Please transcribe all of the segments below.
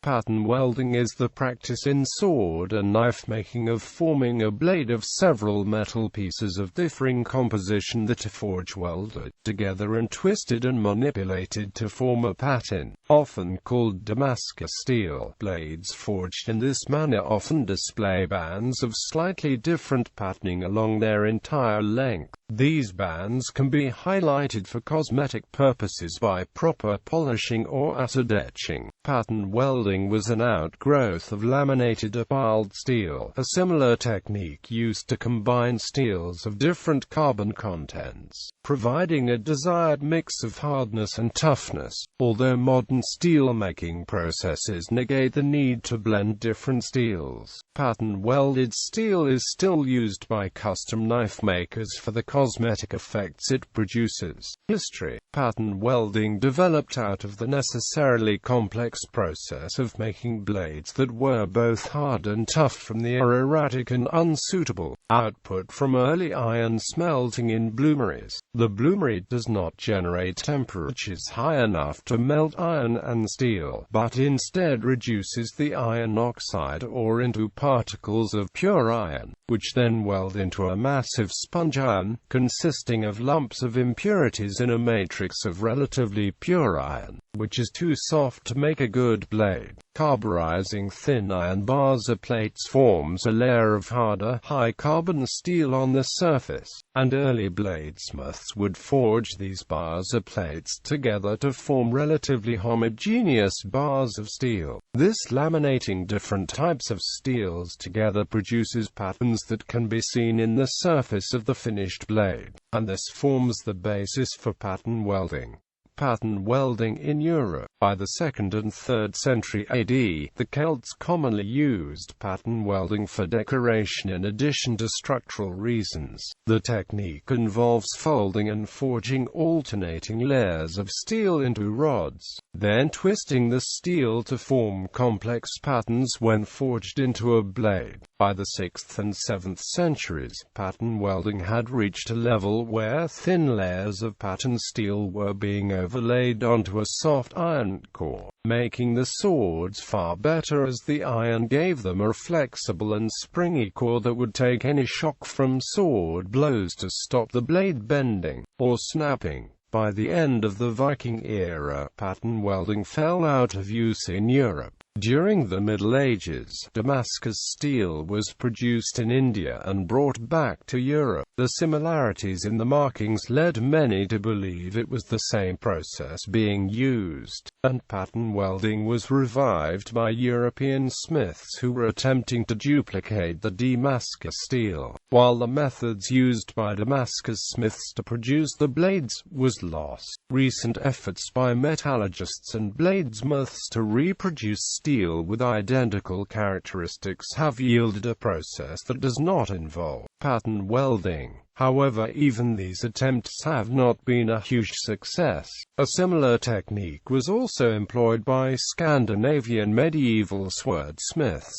Pattern welding is the practice in sword and knife making of forming a blade of several metal pieces of differing composition that are forge-welded together and twisted and manipulated to form a pattern, often called Damascus steel. Blades forged in this manner often display bands of slightly different patterning along their entire length. These bands can be highlighted for cosmetic purposes by proper polishing or acid etching. Pattern welding was an outgrowth of laminated or piled steel, a similar technique used to combine steels of different carbon contents, providing a desired mix of hardness and toughness. Although modern steel-making processes negate the need to blend different steels, pattern-welded steel is still used by custom knife makers for the cosmetic effects it produces. History. Pattern welding developed out of the necessarily complex process of making blades that were both hard and tough from the erratic and unsuitable output from early iron smelting in bloomeries. The bloomery does not generate temperatures high enough to melt iron and steel, but instead reduces the iron oxide ore into particles of pure iron, which then weld into a massive sponge iron, consisting of lumps of impurities in a matrix of relatively pure iron, which is too soft to make a good blade. Carburizing thin iron bars or plates forms a layer of harder, high-carbon steel on the surface, and early bladesmiths would forge these bars or plates together to form relatively homogeneous bars of steel. This laminating different types of steels together produces patterns that can be seen in the surface of the finished blade, and this forms the basis for pattern welding. Pattern welding in Europe. By the 2nd and 3rd century AD, the Celts commonly used pattern welding for decoration in addition to structural reasons. The technique involves folding and forging alternating layers of steel into rods, then twisting the steel to form complex patterns when forged into a blade. By the 6th and 7th centuries, pattern welding had reached a level where thin layers of pattern steel were being overlaid onto a soft iron core, making the swords far better as the iron gave them a flexible and springy core that would take any shock from sword blows to stop the blade bending or snapping. By the end of the Viking era, pattern welding fell out of use in Europe. During the Middle Ages, Damascus steel was produced in India and brought back to Europe. The similarities in the markings led many to believe it was the same process being used, and pattern welding was revived by European smiths who were attempting to duplicate the Damascus steel, while the methods used by Damascus smiths to produce the blades was lost. Recent efforts by metallurgists and bladesmiths to reproduce steel with identical characteristics have yielded a process that does not involve pattern welding. However, even these attempts have not been a huge success. A similar technique was also employed by Scandinavian medieval swordsmiths.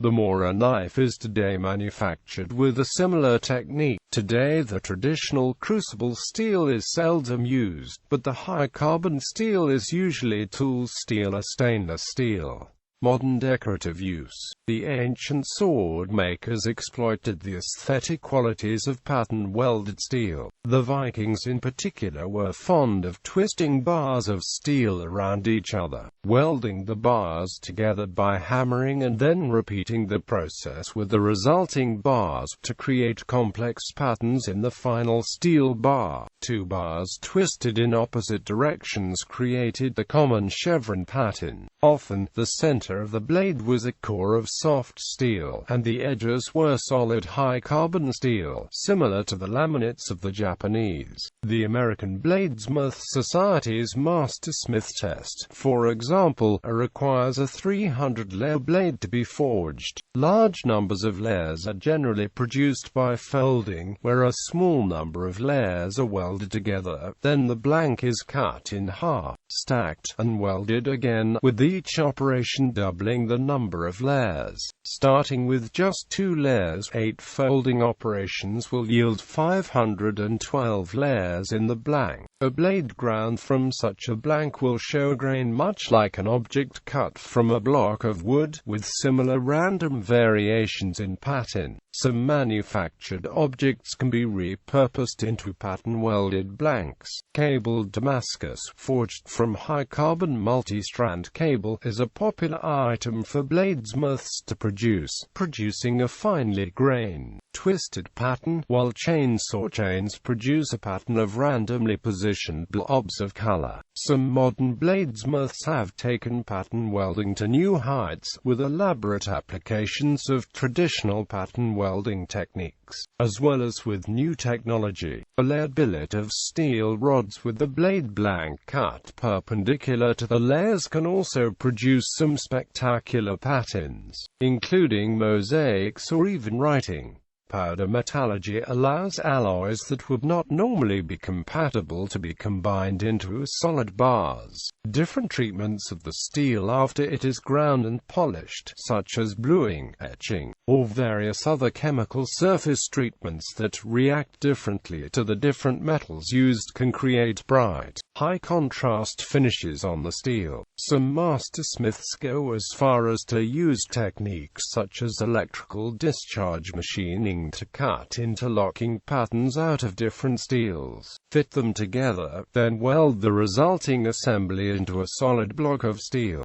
The more a knife is today manufactured with a similar technique. Today the traditional crucible steel is seldom used, but the high-carbon steel is usually tool steel or stainless steel. Modern decorative use. The ancient sword makers exploited the aesthetic qualities of pattern-welded steel. The Vikings in particular were fond of twisting bars of steel around each other, welding the bars together by hammering and then repeating the process with the resulting bars to create complex patterns in the final steel bar. Two bars twisted in opposite directions created the common chevron pattern. Often, the center of the blade was a core of soft steel, and the edges were solid high-carbon steel, similar to the laminates of the Japanese. The American Bladesmith Society's Master Smith test, for example, requires a 300-layer blade to be forged. Large numbers of layers are generally produced by folding, where a small number of layers are welded together. Then the blank is cut in half, stacked, and welded again, with each operation doubling the number of layers. Starting with just 2 layers, 8 folding operations will yield 512 layers in the blank. A blade ground from such a blank will show a grain much like an object cut from a block of wood, with similar random variations in pattern. Some manufactured objects can be repurposed into pattern-welded blanks. Cabled Damascus, forged from high-carbon multi-strand cable, is a popular item for bladesmiths to produce, producing a finely grained, twisted pattern, while chainsaw chains produce a pattern of randomly positioned blobs of color. Some modern bladesmiths have taken pattern welding to new heights, with elaborate applications of traditional pattern welding techniques, as well as with new technology. A layered billet of steel rods with the blade blank cut perpendicular to the layers can also produce some spectacular patterns, including mosaics or even writing. Powder metallurgy allows alloys that would not normally be compatible to be combined into solid bars. Different treatments of the steel after it is ground and polished, such as bluing, etching, or various other chemical surface treatments that react differently to the different metals used, can create bright, high-contrast finishes on the steel. Some mastersmiths go as far as to use techniques such as electrical discharge machining to cut interlocking patterns out of different steels, fit them together, then weld the resulting assembly into a solid block of steel.